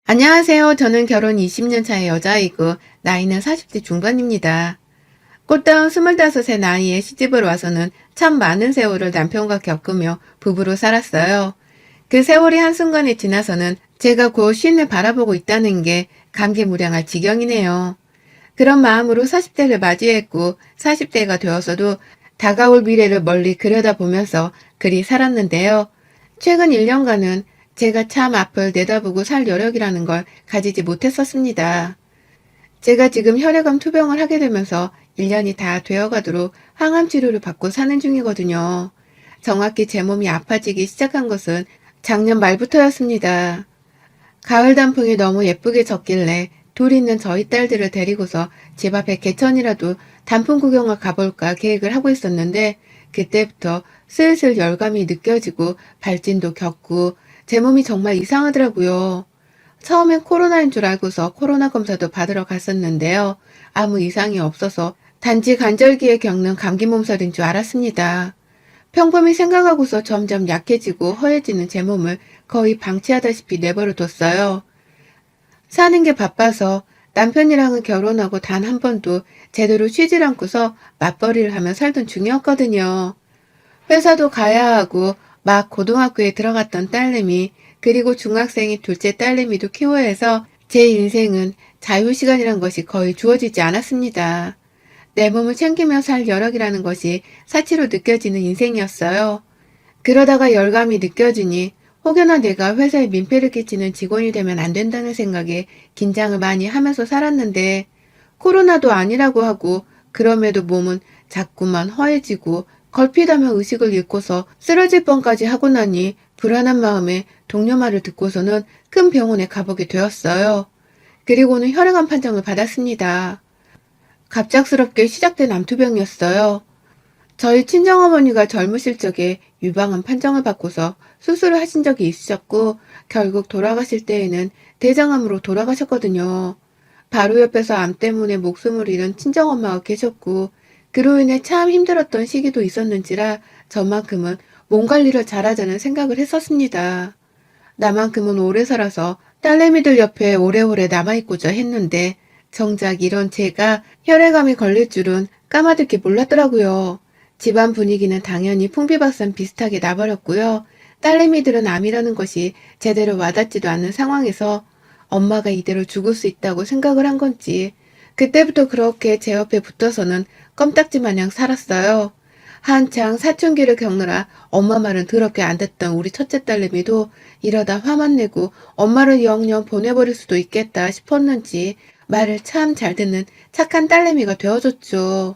안녕하세요. 저는 결혼 20년 차의 여자이고 나이는 40대 중반입니다. 꽃다운 25의 나이에 시집을 와서는 참 많은 세월을 남편과 겪으며 부부로 살았어요. 그 세월이 한순간에 지나서는 제가 곧 쉰을 바라보고 있다는 게 감개무량할 지경이네요. 그런 마음으로 40대를 맞이했고 40대가 되어서도 다가올 미래를 멀리 그려다보면서 그리 살았는데요. 최근 1년간은 제가 참 앞을 내다보고 살 여력이라는 걸 가지지 못했었습니다. 제가 지금 혈액암 투병을 하게 되면서 1년이 다 되어가도록 항암 치료를 받고 사는 중이거든요. 정확히 제 몸이 아파지기 시작한 것은 작년 말부터였습니다. 가을 단풍이 너무 예쁘게 졌길래 둘 있는 저희 딸들을 데리고서 집 앞에 개천이라도 단풍 구경을 가볼까 계획을 하고 있었는데 그때부터 슬슬 열감이 느껴지고 발진도 겪고 제 몸이 정말 이상하더라고요. 처음엔 코로나인 줄 알고서 코로나 검사도 받으러 갔었는데요. 아무 이상이 없어서 단지 관절기에 겪는 감기 몸살인 줄 알았습니다. 평범히 생각하고서 점점 약해지고 허해지는 제 몸을 거의 방치하다시피 내버려 뒀어요. 사는 게 바빠서 남편이랑은 결혼하고 단 한 번도 제대로 쉬질 않고서 맞벌이를 하며 살던 중이었거든요. 회사도 가야 하고 막 고등학교에 들어갔던 딸내미 그리고 중학생이 둘째 딸내미도 키워야 해서 제 인생은 자유시간이란 것이 거의 주어지지 않았습니다. 내 몸을 챙기며 살 여력이라는 것이 사치로 느껴지는 인생이었어요. 그러다가 열감이 느껴지니 혹여나 내가 회사에 민폐를 끼치는 직원이 되면 안 된다는 생각에 긴장을 많이 하면서 살았는데 코로나도 아니라고 하고 그럼에도 몸은 자꾸만 허해지고 걸핏하면 의식을 잃고서 쓰러질 뻔까지 하고 나니 불안한 마음에 동료 말을 듣고서는 큰 병원에 가보게 되었어요. 그리고는 혈액암 판정을 받았습니다. 갑작스럽게 시작된 암투병이었어요. 저희 친정어머니가 젊으실 적에 유방암 판정을 받고서 수술을 하신 적이 있으셨고 결국 돌아가실 때에는 대장암으로 돌아가셨거든요. 바로 옆에서 암 때문에 목숨을 잃은 친정엄마가 계셨고 그로 인해 참 힘들었던 시기도 있었는지라 저만큼은 몸 관리를 잘하자는 생각을 했었습니다. 나만큼은 오래 살아서 딸내미들 옆에 오래오래 남아있고자 했는데 정작 이런 제가 혈액암이 걸릴 줄은 까마득히 몰랐더라고요. 집안 분위기는 당연히 풍비박산 비슷하게 나버렸고요. 딸내미들은 암이라는 것이 제대로 와닿지도 않는 상황에서 엄마가 이대로 죽을 수 있다고 생각을 한 건지 그때부터 그렇게 제 옆에 붙어서는 껌딱지 마냥 살았어요. 한창 사춘기를 겪느라 엄마 말은 더럽게 안 듣던 우리 첫째 딸내미도 이러다 화만 내고 엄마를 영영 보내버릴 수도 있겠다 싶었는지 말을 참 잘 듣는 착한 딸내미가 되어줬죠.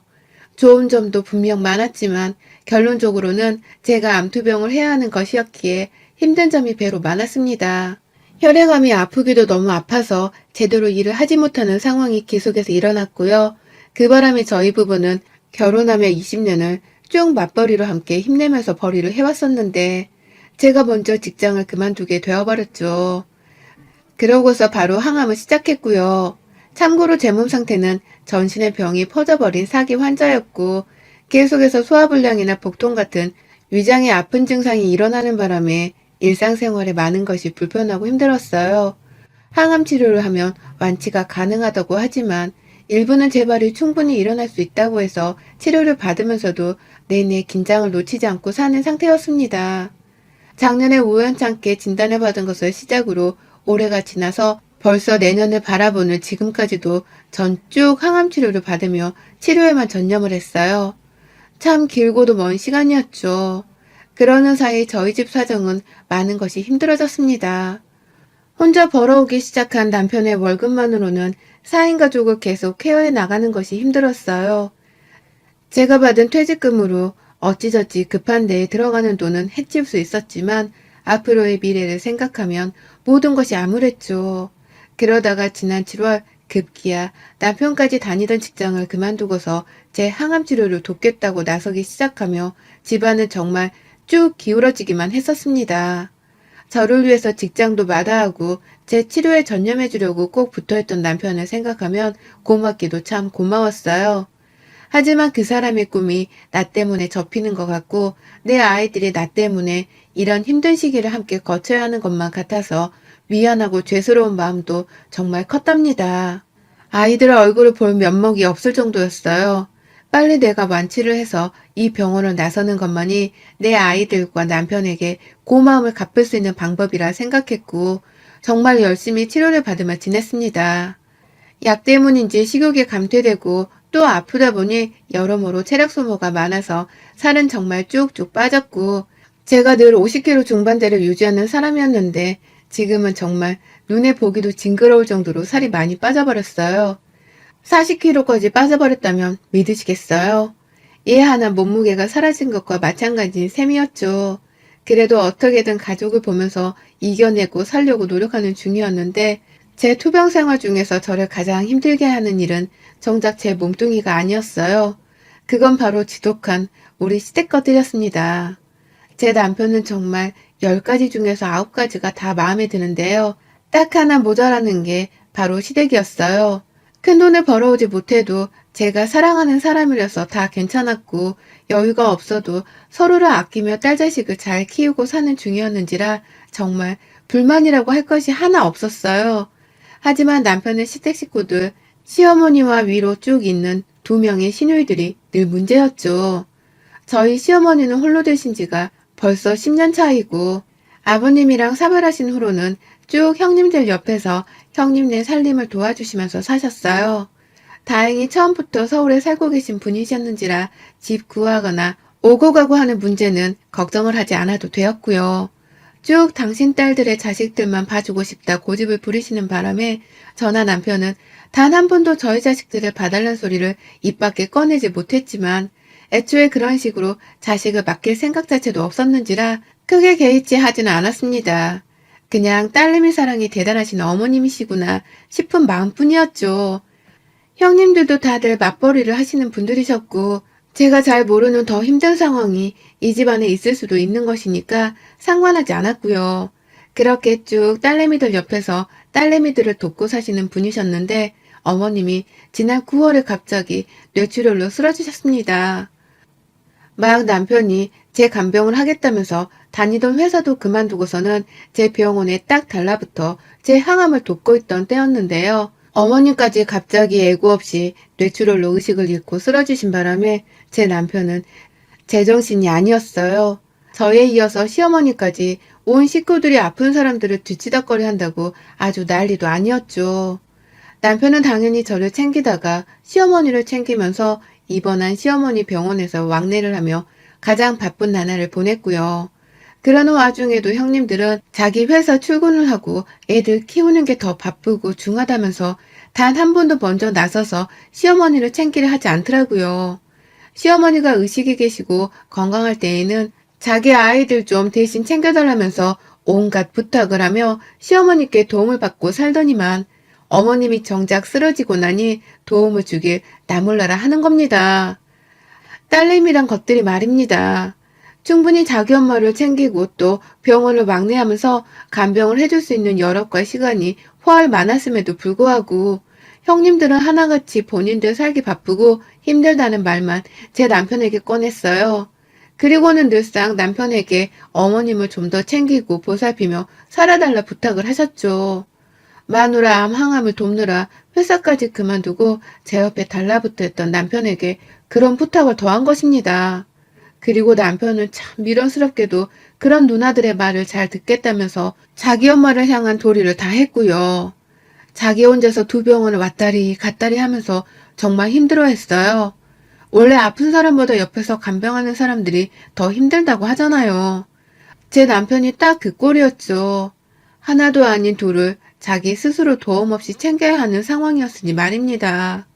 좋은 점도 분명 많았지만 결론적으로는 제가 암투병을 해야 하는 것이었기에 힘든 점이 배로 많았습니다. 혈액암이 아프기도 너무 아파서 제대로 일을 하지 못하는 상황이 계속해서 일어났고요. 그 바람에 저희 부부는 결혼하며 20년을 쭉 맞벌이로 함께 힘내면서 벌이를 해왔었는데 제가 먼저 직장을 그만두게 되어버렸죠. 그러고서 바로 항암을 시작했고요. 참고로 제 몸 상태는 전신의 병이 퍼져버린 사기 환자였고 계속해서 소화불량이나 복통 같은 위장의 아픈 증상이 일어나는 바람에 일상생활에 많은 것이 불편하고 힘들었어요. 항암 치료를 하면 완치가 가능하다고 하지만 일부는 재발이 충분히 일어날 수 있다고 해서 치료를 받으면서도 내내 긴장을 놓치지 않고 사는 상태였습니다. 작년에 우연찮게 진단을 받은 것을 시작으로 올해가 지나서 벌써 내년을 바라보는 지금까지도 전 쭉 항암 치료를 받으며 치료에만 전념을 했어요. 참 길고도 먼 시간이었죠. 그러는 사이 저희 집 사정은 많은 것이 힘들어졌습니다. 혼자 벌어오기 시작한 남편의 월급만으로는 4인 가족을 계속 케어해 나가는 것이 힘들었어요. 제가 받은 퇴직금으로 어찌저찌 급한 데에 들어가는 돈은 해칠 수 있었지만 앞으로의 미래를 생각하면 모든 것이 암울했죠. 그러다가 지난 7월 급기야 남편까지 다니던 직장을 그만두고서 제 항암 치료를 돕겠다고 나서기 시작하며 집안은 정말 쭉 기울어지기만 했었습니다. 저를 위해서 직장도 마다하고 제 치료에 전념해 주려고 꼭 붙어있던 남편을 생각하면 고맙기도 참 고마웠어요. 하지만 그 사람의 꿈이 나 때문에 접히는 것 같고 내 아이들이 나 때문에 이런 힘든 시기를 함께 거쳐야 하는 것만 같아서 미안하고 죄스러운 마음도 정말 컸답니다. 아이들 얼굴을 볼 면목이 없을 정도였어요. 빨리 내가 완치를 해서 이 병원을 나서는 것만이 내 아이들과 남편에게 고마움을 갚을 수 있는 방법이라 생각했고 정말 열심히 치료를 받으며 지냈습니다. 약 때문인지 식욕이 감퇴되고 또 아프다 보니 여러모로 체력 소모가 많아서 살은 정말 쭉쭉 빠졌고 제가 늘 50kg 중반대를 유지하는 사람이었는데 지금은 정말 눈에 보기도 징그러울 정도로 살이 많이 빠져버렸어요. 40kg까지 빠져버렸다면 믿으시겠어요? 얘 하나 몸무게가 사라진 것과 마찬가지인 셈이었죠. 그래도 어떻게든 가족을 보면서 이겨내고 살려고 노력하는 중이었는데 제 투병 생활 중에서 저를 가장 힘들게 하는 일은 정작 제 몸뚱이가 아니었어요. 그건 바로 지독한 우리 시댁 것들이었습니다. 제 남편은 정말 10가지 중에서 9가지가 다 마음에 드는데요. 딱 하나 모자라는 게 바로 시댁이었어요. 큰돈을 벌어오지 못해도 제가 사랑하는 사람이라서 다 괜찮았고 여유가 없어도 서로를 아끼며 딸 자식을 잘 키우고 사는 중이었는지라 정말 불만이라고 할 것이 하나 없었어요. 하지만 남편의 시댁 식구들, 시어머니와 위로 쭉 있는 2명의 시누이들이 늘 문제였죠. 저희 시어머니는 홀로 되신 지가 벌써 10년 차이고 아버님이랑 사별하신 후로는 쭉 형님들 옆에서 형님네 살림을 도와주시면서 사셨어요. 다행히 처음부터 서울에 살고 계신 분이셨는지라 집 구하거나 오고 가고 하는 문제는 걱정을 하지 않아도 되었고요. 쭉 당신 딸들의 자식들만 봐주고 싶다 고집을 부리시는 바람에 저나 남편은 단 한 번도 저희 자식들을 봐달라는 소리를 입 밖에 꺼내지 못했지만 애초에 그런 식으로 자식을 맡길 생각 자체도 없었는지라 크게 개의치 하지는 않았습니다. 그냥 딸내미 사랑이 대단하신 어머님이시구나 싶은 마음뿐이었죠. 형님들도 다들 맞벌이를 하시는 분들이셨고 제가 잘 모르는 더 힘든 상황이 이 집안에 있을 수도 있는 것이니까 상관하지 않았고요. 그렇게 쭉 딸내미들 옆에서 딸내미들을 돕고 사시는 분이셨는데 어머님이 지난 9월에 갑자기 뇌출혈로 쓰러지셨습니다. 막 남편이 제 간병을 하겠다면서 다니던 회사도 그만두고서는 제 병원에 딱 달라붙어 제 항암을 돕고 있던 때였는데요. 어머님까지 갑자기 예고 없이 뇌출혈로 의식을 잃고 쓰러지신 바람에 제 남편은 제정신이 아니었어요. 저에 이어서 시어머니까지 온 식구들이 아픈 사람들을 뒤치다꺼리 한다고 아주 난리도 아니었죠. 남편은 당연히 저를 챙기다가 시어머니를 챙기면서 입원한 시어머니 병원에서 왕래를 하며 가장 바쁜 나날을 보냈고요. 그러는 와중에도 형님들은 자기 회사 출근을 하고 애들 키우는 게 더 바쁘고 중하다면서 단 한 번도 먼저 나서서 시어머니를 챙기려 하지 않더라고요. 시어머니가 의식이 계시고 건강할 때에는 자기 아이들 좀 대신 챙겨달라면서 온갖 부탁을 하며 시어머니께 도움을 받고 살더니만 어머님이 정작 쓰러지고 나니 도움을 주길 나몰라라 하는 겁니다. 딸내미란 것들이 말입니다. 충분히 자기 엄마를 챙기고 또 병원을 왕래하면서 간병을 해줄 수 있는 여력과 시간이 훨 많았음에도 불구하고 형님들은 하나같이 본인들 살기 바쁘고 힘들다는 말만 제 남편에게 꺼냈어요. 그리고는 늘상 남편에게 어머님을 좀 더 챙기고 보살피며 살아달라 부탁을 하셨죠. 마누라 암 항암을 돕느라 회사까지 그만두고 제 옆에 달라붙어 있던 남편에게 그런 부탁을 더한 것입니다. 그리고 남편은 참 미련스럽게도 그런 누나들의 말을 잘 듣겠다면서 자기 엄마를 향한 도리를 다 했고요. 자기 혼자서 2병원을 왔다리 갔다리 하면서 정말 힘들어했어요. 원래 아픈 사람보다 옆에서 간병하는 사람들이 더 힘들다고 하잖아요. 제 남편이 딱 그 꼴이었죠. 하나도 아닌 둘을 자기 스스로 도움 없이 챙겨야 하는 상황이었으니 말입니다.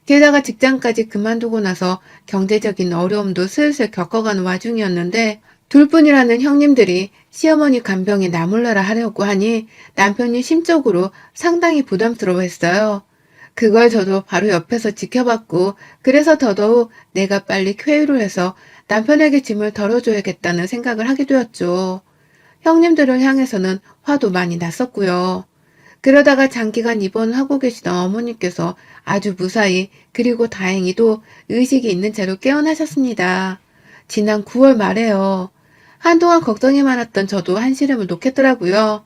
게다가 직장까지 그만두고 나서 경제적인 어려움도 슬슬 겪어가는 와중이었는데 둘뿐이라는 형님들이 시어머니 간병에 나몰라라 하려고 하니 남편이 심적으로 상당히 부담스러워했어요. 그걸 저도 바로 옆에서 지켜봤고 그래서 더더욱 내가 빨리 쾌유를 해서 남편에게 짐을 덜어줘야겠다는 생각을 하게 되었죠. 형님들을 향해서는 화도 많이 났었고요. 그러다가 장기간 입원을 하고 계시던 어머니께서 아주 무사히 그리고 다행히도 의식이 있는 채로 깨어나셨습니다. 지난 9월 말에요. 한동안 걱정이 많았던 저도 한시름을 놓겠더라고요.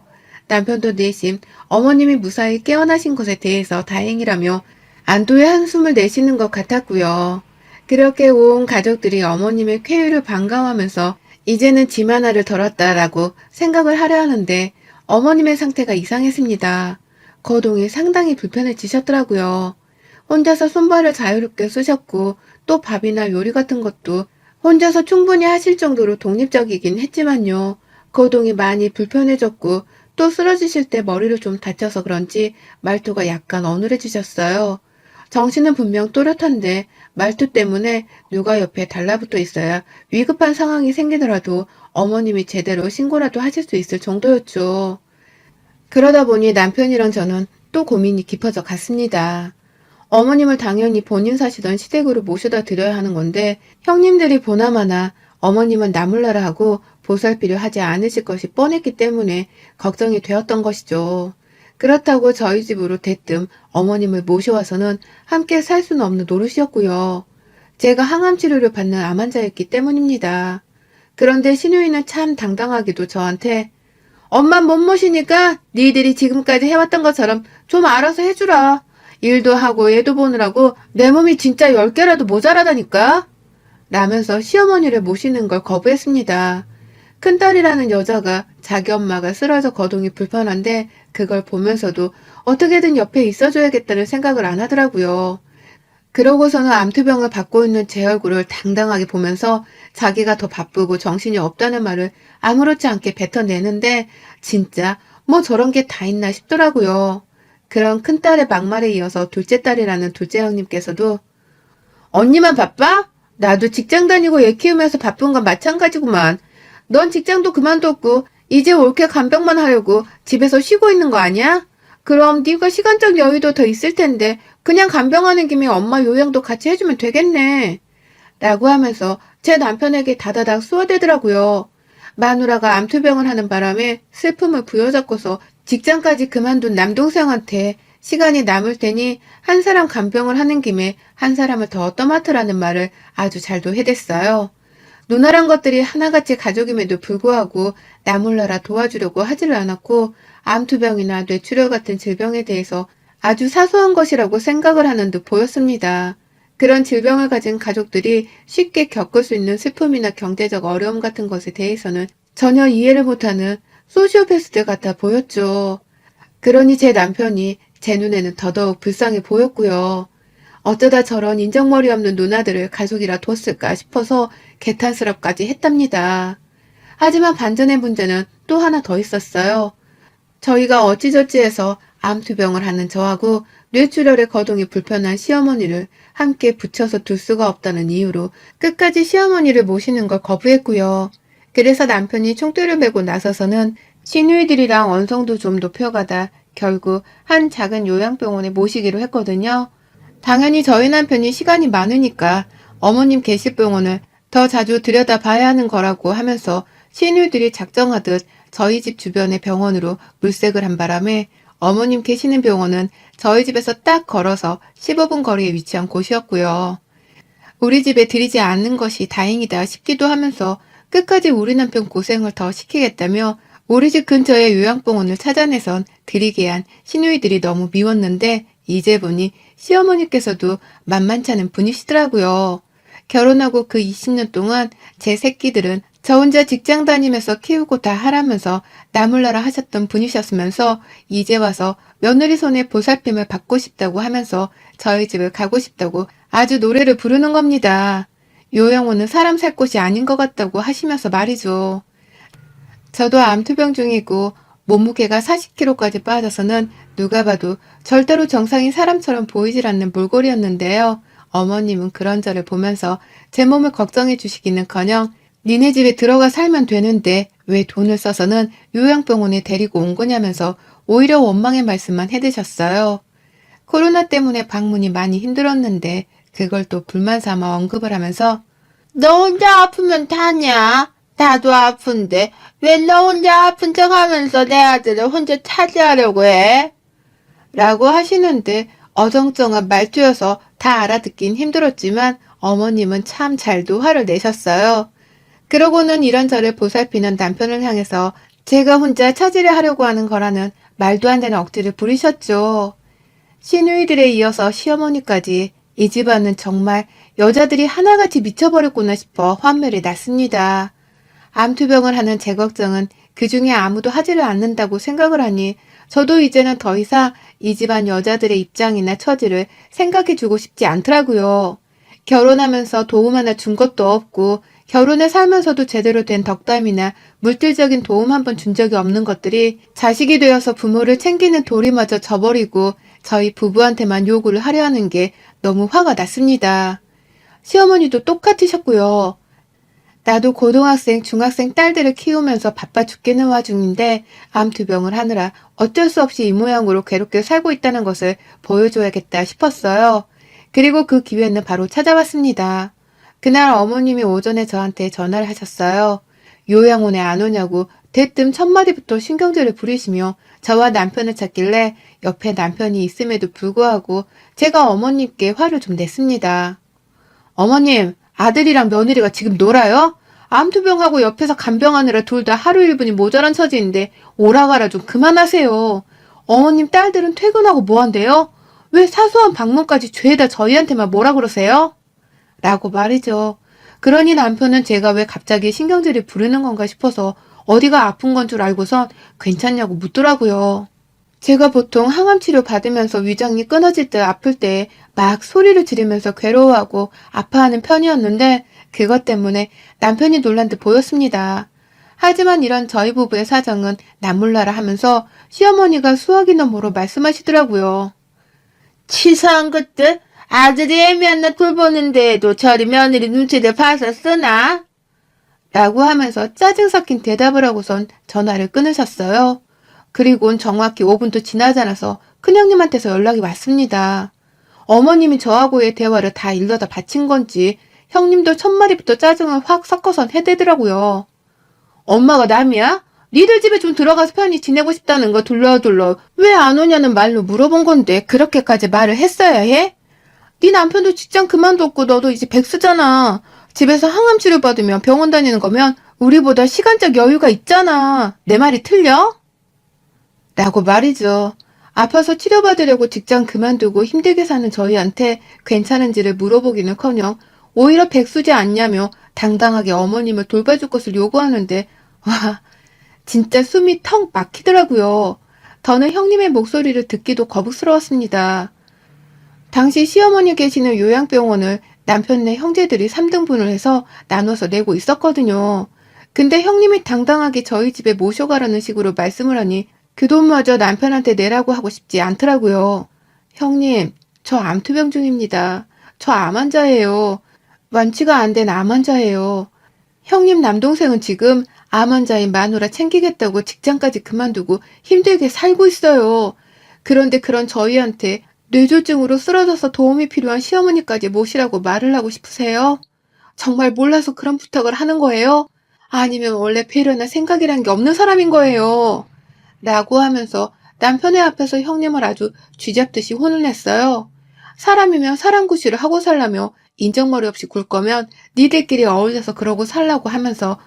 남편도 내심 어머님이 무사히 깨어나신 것에 대해서 다행이라며 안도의 한숨을 내쉬는 것 같았고요. 그렇게 온 가족들이 어머님의 쾌유를 반가워하면서 이제는 짐 하나를 덜었다라고 생각을 하려 하는데 어머님의 상태가 이상했습니다. 거동이 상당히 불편해지셨더라고요. 혼자서 손발을 자유롭게 쓰셨고 또 밥이나 요리 같은 것도 혼자서 충분히 하실 정도로 독립적이긴 했지만요. 거동이 많이 불편해졌고 또 쓰러지실 때 머리를 좀 다쳐서 그런지 말투가 약간 어눌해지셨어요. 정신은 분명 또렷한데 말투 때문에 누가 옆에 달라붙어 있어야 위급한 상황이 생기더라도 어머님이 제대로 신고라도 하실 수 있을 정도였죠. 그러다 보니 남편이랑 저는 또 고민이 깊어져 갔습니다. 어머님을 당연히 본인 사시던 시댁으로 모셔다 드려야 하는 건데 형님들이 보나마나 어머님은 나몰라라 하고 보살피려 하지 않으실 것이 뻔했기 때문에 걱정이 되었던 것이죠. 그렇다고 저희 집으로 대뜸 어머님을 모셔와서는 함께 살 수는 없는 노릇이었고요. 제가 항암 치료를 받는 암 환자였기 때문입니다. 그런데 신우이는 참 당당하게도 저한테 엄만 못 모시니까 니들이 지금까지 해왔던 것처럼 좀 알아서 해주라. 일도 하고 애도 보느라고 내 몸이 진짜 10개라도 모자라다니까. 라면서 시어머니를 모시는 걸 거부했습니다. 큰딸이라는 여자가 자기 엄마가 쓰러져 거동이 불편한데 그걸 보면서도 어떻게든 옆에 있어줘야겠다는 생각을 안 하더라고요. 그러고서는 암투병을 받고 있는 제 얼굴을 당당하게 보면서 자기가 더 바쁘고 정신이 없다는 말을 아무렇지 않게 뱉어내는데 진짜 뭐 저런 게 다 있나 싶더라고요. 그런 큰딸의 막말에 이어서 둘째 딸이라는 둘째 형님께서도 언니만 바빠? 나도 직장 다니고 애 키우면서 바쁜 건 마찬가지구만. 넌 직장도 그만뒀고 이제 올케 간병만 하려고 집에서 쉬고 있는 거 아니야? 그럼 네가 시간적 여유도 더 있을 텐데 그냥 간병하는 김에 엄마 요양도 같이 해주면 되겠네. 라고 하면서 제 남편에게 다다닥 쏘아대더라고요. 마누라가 암투병을 하는 바람에 슬픔을 부여잡고서 직장까지 그만둔 남동생한테 시간이 남을 테니 한 사람 간병을 하는 김에 한 사람을 더 떠맡으라는 말을 아주 잘도 해댔어요. 누나란 것들이 하나같이 가족임에도 불구하고 나 몰라라 도와주려고 하지를 않았고 암투병이나 뇌출혈 같은 질병에 대해서 아주 사소한 것이라고 생각을 하는 듯 보였습니다. 그런 질병을 가진 가족들이 쉽게 겪을 수 있는 슬픔이나 경제적 어려움 같은 것에 대해서는 전혀 이해를 못하는 소시오패스들 같아 보였죠. 그러니 제 남편이 제 눈에는 더더욱 불쌍해 보였고요. 어쩌다 저런 인정머리 없는 누나들을 가족이라 뒀을까 싶어서 개탄스럽까지 했답니다. 하지만 반전의 문제는 또 하나 더 있었어요. 저희가 어찌저찌 해서 암투병을 하는 저하고 뇌출혈의 거동이 불편한 시어머니를 함께 붙여서 둘 수가 없다는 이유로 끝까지 시어머니를 모시는 걸 거부했고요. 그래서 남편이 총대를 메고 나서서는 시누이들이랑 언성도 좀 높여가다 결국 한 작은 요양병원에 모시기로 했거든요. 당연히 저희 남편이 시간이 많으니까 어머님 계실 병원을 더 자주 들여다봐야 하는 거라고 하면서 시누이들이 작정하듯 저희 집 주변의 병원으로 물색을 한 바람에 어머님 계시는 병원은 저희 집에서 딱 걸어서 15분 거리에 위치한 곳이었고요. 우리 집에 들이지 않는 것이 다행이다 싶기도 하면서 끝까지 우리 남편 고생을 더 시키겠다며 우리 집 근처의 요양병원을 찾아내선 들이게 한 시누이들이 너무 미웠는데 이제 보니 시어머니께서도 만만치 않은 분이시더라고요. 결혼하고 그 20년 동안 제 새끼들은 저 혼자 직장 다니면서 키우고 다 하라면서 나몰라라 하셨던 분이셨으면서 이제 와서 며느리 손에 보살핌을 받고 싶다고 하면서 저희 집을 가고 싶다고 아주 노래를 부르는 겁니다. 요양원은 사람 살 곳이 아닌 것 같다고 하시면서 말이죠. 저도 암투병 중이고 몸무게가 40kg까지 빠져서는 누가 봐도 절대로 정상인 사람처럼 보이질 않는 몰골이었는데요. 어머님은 그런 저를 보면서 제 몸을 걱정해 주시기는커녕 니네 집에 들어가 살면 되는데 왜 돈을 써서는 요양병원에 데리고 온 거냐면서 오히려 원망의 말씀만 해드셨어요. 코로나 때문에 방문이 많이 힘들었는데 그걸 또 불만 삼아 언급을 하면서 너 혼자 아프면 다냐? 나도 아픈데 왜 너 혼자 아픈 척 하면서 내 아들을 혼자 차지하려고 해? 라고 하시는데 어정쩡한 말투여서 다 알아듣긴 힘들었지만 어머님은 참 잘도 화를 내셨어요. 그러고는 이런 저를 보살피는 남편을 향해서 제가 혼자 차지를 하려고 하는 거라는 말도 안 되는 억지를 부리셨죠. 시누이들에 이어서 시어머니까지 이 집안은 정말 여자들이 하나같이 미쳐버렸구나 싶어 환멸이 났습니다. 암투병을 하는 제 걱정은 그 중에 아무도 하지를 않는다고 생각을 하니 저도 이제는 더 이상 이 집안 여자들의 입장이나 처지를 생각해주고 싶지 않더라고요. 결혼하면서 도움 하나 준 것도 없고 결혼해 살면서도 제대로 된 덕담이나 물질적인 도움 한 번 준 적이 없는 것들이 자식이 되어서 부모를 챙기는 도리마저 저버리고 저희 부부한테만 요구를 하려 하는 게 너무 화가 났습니다. 시어머니도 똑같으셨고요. 나도 고등학생, 중학생 딸들을 키우면서 바빠 죽겠는 와중인데 암투병을 하느라 어쩔 수 없이 이 모양으로 괴롭게 살고 있다는 것을 보여줘야겠다 싶었어요. 그리고 그 기회는 바로 찾아왔습니다. 그날 어머님이 오전에 저한테 전화를 하셨어요. 요양원에 안 오냐고 대뜸 첫 마디부터 신경질을 부리시며 저와 남편을 찾길래 옆에 남편이 있음에도 불구하고 제가 어머님께 화를 좀 냈습니다. 어머님, 아들이랑 며느리가 지금 놀아요? 암투병하고 옆에서 간병하느라 둘 다 하루 1분이 모자란 처지인데 오라가라 좀 그만하세요. 어머님 딸들은 퇴근하고 뭐 한대요? 왜 사소한 방문까지 죄다 저희한테만 뭐라 그러세요? 라고 말이죠. 그러니 남편은 제가 왜 갑자기 신경질이 부르는 건가 싶어서 어디가 아픈 건 줄 알고선 괜찮냐고 묻더라고요. 제가 보통 항암 치료 받으면서 위장이 끊어질 때 아플 때 막 소리를 지르면서 괴로워하고 아파하는 편이었는데 그것 때문에 남편이 놀란 듯 보였습니다. 하지만 이런 저희 부부의 사정은 남몰라라 하면서 시어머니가 수학이나 뭐로 말씀하시더라고요. 치사한 것들? 아들이 애미한 나 돌보는데도 저리 며느리 눈치를 봐서 쓰나? 라고 하면서 짜증 섞인 대답을 하고선 전화를 끊으셨어요. 그리고는 정확히 5분도 지나지 않아서 큰형님한테서 연락이 왔습니다. 어머님이 저하고의 대화를 다 일러다 바친 건지 형님도 첫마디부터 짜증을 확 섞어선 해대더라고요. 엄마가 남이야? 니들 집에 좀 들어가서 편히 지내고 싶다는 거 둘러둘러 왜 안 오냐는 말로 물어본 건데 그렇게까지 말을 했어야 해? 네 남편도 직장 그만뒀고 너도 이제 백수잖아. 집에서 항암 치료 받으면 병원 다니는 거면 우리보다 시간적 여유가 있잖아. 내 말이 틀려? 라고 말이죠. 아파서 치료받으려고 직장 그만두고 힘들게 사는 저희한테 괜찮은지를 물어보기는커녕 오히려 백수지 않냐며 당당하게 어머님을 돌봐줄 것을 요구하는데 와 진짜 숨이 턱 막히더라고요. 더는 형님의 목소리를 듣기도 거북스러웠습니다. 당시 시어머니 계시는 요양병원을 남편네 형제들이 3등분을 해서 나눠서 내고 있었거든요. 근데 형님이 당당하게 저희 집에 모셔가라는 식으로 말씀을 하니 그 돈마저 남편한테 내라고 하고 싶지 않더라고요. 형님, 저 암투병 중입니다. 저 암 환자예요. 완치가 안 된 암 환자예요. 형님 남동생은 지금 암 환자인 마누라 챙기겠다고 직장까지 그만두고 힘들게 살고 있어요. 그런데 그런 저희한테 뇌졸중으로 쓰러져서 도움이 필요한 시어머니까지 모시라고 말을 하고 싶으세요? 정말 몰라서 그런 부탁을 하는 거예요? 아니면 원래 배려나 생각이란 게 없는 사람인 거예요? 라고 하면서 남편의 앞에서 형님을 아주 쥐잡듯이 혼을 냈어요. 사람이면 사람 구실을 하고 살라며 인정머리 없이 굴 거면 니들끼리 어울려서 그러고 살라고 하면서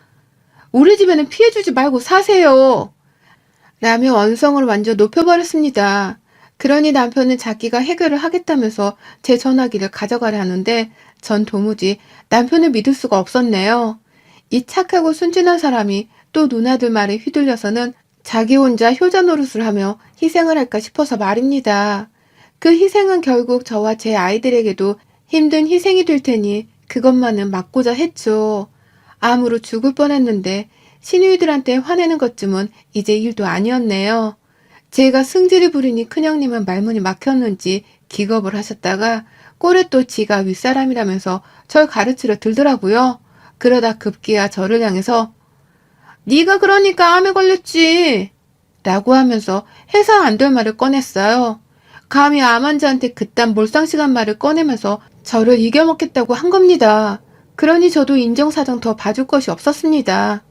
우리 집에는 피해주지 말고 사세요. 라며 언성을 완전 높여버렸습니다. 그러니 남편은 자기가 해결을 하겠다면서 제 전화기를 가져가려 하는데 전 도무지 남편을 믿을 수가 없었네요. 이 착하고 순진한 사람이 또 누나들 말에 휘둘려서는 자기 혼자 효자 노릇을 하며 희생을 할까 싶어서 말입니다. 그 희생은 결국 저와 제 아이들에게도 힘든 희생이 될 테니 그것만은 막고자 했죠. 암으로 죽을 뻔했는데 시누이들한테 화내는 것쯤은 이제 일도 아니었네요. 제가 승질을 부리니 큰형님은 말문이 막혔는지 기겁을 하셨다가 꼴에 또 지가 윗사람이라면서 절 가르치려 들더라고요. 그러다 급기야 저를 향해서 네가 그러니까 암에 걸렸지 라고 하면서 해서 안 될 말을 꺼냈어요. 감히 암 환자한테 그딴 몰상식한 말을 꺼내면서 저를 이겨먹겠다고 한 겁니다. 그러니 저도 인정사정 더 봐줄 것이 없었습니다.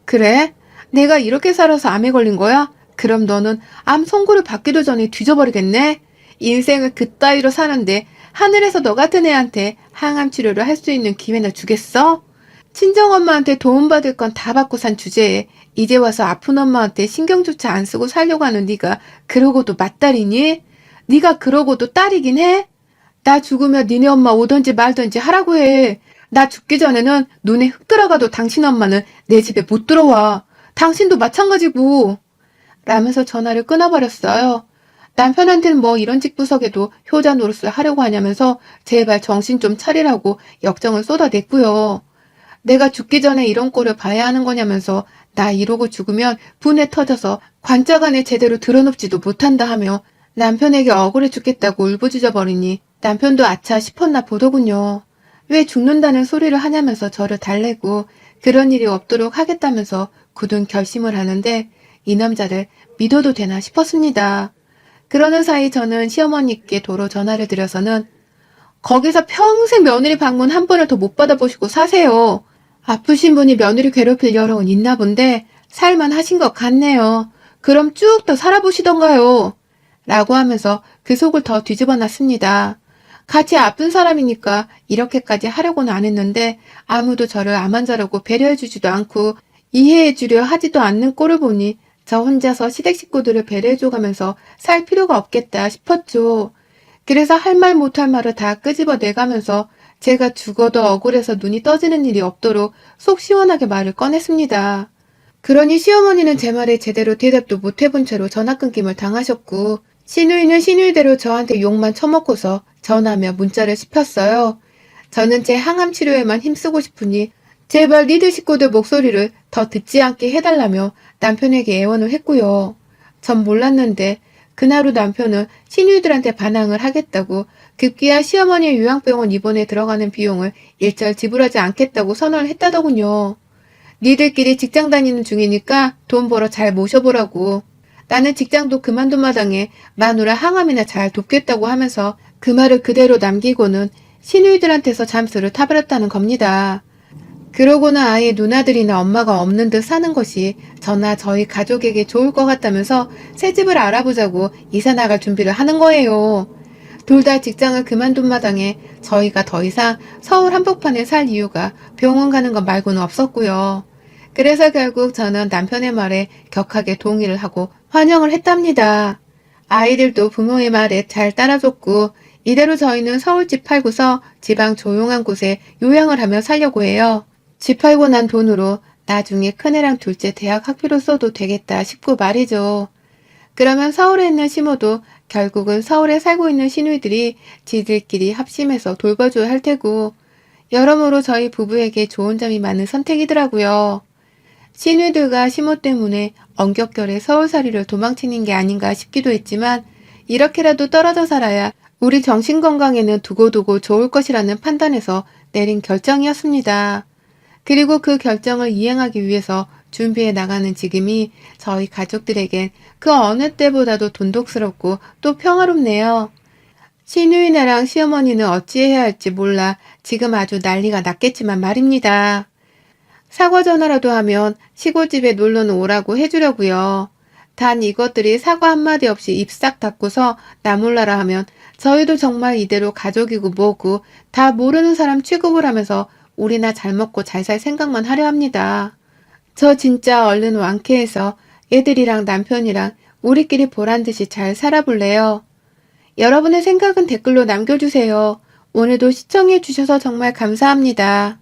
그래? 내가 이렇게 살아서 암에 걸린 거야? 그럼 너는 암 선고를 받기도 전에 뒤져버리겠네? 인생을 그따위로 사는데 하늘에서 너 같은 애한테 항암 치료를 할 수 있는 기회나 주겠어? 친정엄마한테 도움받을 건 다 받고 산 주제에 이제 와서 아픈 엄마한테 신경조차 안 쓰고 살려고 하는 네가 그러고도 맏딸이니? 네가 그러고도 딸이긴 해? 나 죽으면 니네 엄마 오던지 말던지 하라고 해. 나 죽기 전에는 눈에 흙 들어가도 당신 엄마는 내 집에 못 들어와. 당신도 마찬가지고. 라면서 전화를 끊어버렸어요. 남편한테는 뭐 이런 집구석에도 효자 노릇을 하려고 하냐면서 제발 정신 좀 차리라고 역정을 쏟아냈고요. 내가 죽기 전에 이런 꼴을 봐야 하는 거냐면서 나 이러고 죽으면 분에 터져서 관자간에 제대로 드러눕지도 못한다 하며 남편에게 억울해 죽겠다고 울부짖어 버리니 남편도 아차 싶었나 보더군요. 왜 죽는다는 소리를 하냐면서 저를 달래고 그런 일이 없도록 하겠다면서 굳은 결심을 하는데 이 남자를 믿어도 되나 싶었습니다. 그러는 사이 저는 시어머니께 도로 전화를 드려서는 거기서 평생 며느리 방문 한 번을 더 못 받아보시고 사세요. 아프신 분이 며느리 괴롭힐 여력은 있나 본데 살만 하신 것 같네요. 그럼 쭉 더 살아보시던가요. 라고 하면서 그 속을 더 뒤집어 놨습니다. 같이 아픈 사람이니까 이렇게까지 하려고는 안 했는데 아무도 저를 암환자라고 배려해주지도 않고 이해해주려 하지도 않는 꼴을 보니 저 혼자서 시댁 식구들을 배려해줘가면서 살 필요가 없겠다 싶었죠. 그래서 할 말 못할 말을 다 끄집어 내가면서 제가 죽어도 억울해서 눈이 떠지는 일이 없도록 속 시원하게 말을 꺼냈습니다. 그러니 시어머니는 제 말에 제대로 대답도 못 해본 채로 전화 끊김을 당하셨고 시누이는 시누이대로 저한테 욕만 처먹고서 전화며 문자를 씹혔어요. 저는 제 항암 치료에만 힘쓰고 싶으니 제발 니들 식구들 목소리를 더 듣지 않게 해달라며 남편에게 애원을 했고요. 전 몰랐는데 그날 후 남편은 시누이들한테 반항을 하겠다고 급기야 시어머니의 요양병원 입원에 들어가는 비용을 일절 지불하지 않겠다고 선언을 했다더군요. 니들끼리 직장 다니는 중이니까 돈 벌어 잘 모셔보라고. 나는 직장도 그만둔 마당에 마누라 항암이나 잘 돕겠다고 하면서 그 말을 그대로 남기고는 시누이들한테서 잠수를 타버렸다는 겁니다. 그러고는 아예 누나들이나 엄마가 없는 듯 사는 것이 저나 저희 가족에게 좋을 것 같다면서 새 집을 알아보자고 이사 나갈 준비를 하는 거예요. 둘 다 직장을 그만둔 마당에 저희가 더 이상 서울 한복판에 살 이유가 병원 가는 것 말고는 없었고요. 그래서 결국 저는 남편의 말에 격하게 동의를 하고 환영을 했답니다. 아이들도 부모의 말에 잘 따라줬고 이대로 저희는 서울집 팔고서 지방 조용한 곳에 요양을 하며 살려고 해요. 집 팔고 난 돈으로 나중에 큰애랑 둘째 대학 학비로 써도 되겠다 싶고 말이죠. 그러면 서울에 있는 시모도 결국은 서울에 살고 있는 시누이들이 지들끼리 합심해서 돌봐줘야 할 테고 여러모로 저희 부부에게 좋은 점이 많은 선택이더라고요. 시누이들과 시모 때문에 엄격결에 서울살이를 도망치는 게 아닌가 싶기도 했지만 이렇게라도 떨어져 살아야 우리 정신건강에는 두고두고 좋을 것이라는 판단에서 내린 결정이었습니다. 그리고 그 결정을 이행하기 위해서 준비해 나가는 지금이 저희 가족들에겐 그 어느 때보다도 돈독스럽고 또 평화롭네요. 시누이네랑 시어머니는 어찌해야 할지 몰라 지금 아주 난리가 났겠지만 말입니다. 사과 전화라도 하면 시골집에 놀러는 오라고 해주려고요. 단 이것들이 사과 한마디 없이 입 싹 닫고서 나 몰라라 하면 저희도 정말 이대로 가족이고 뭐고 다 모르는 사람 취급을 하면서 우리나 잘 먹고 잘 살 생각만 하려 합니다. 저 진짜 얼른 완쾌해서 애들이랑 남편이랑 우리끼리 보란듯이 잘 살아볼래요. 여러분의 생각은 댓글로 남겨주세요. 오늘도 시청해주셔서 정말 감사합니다.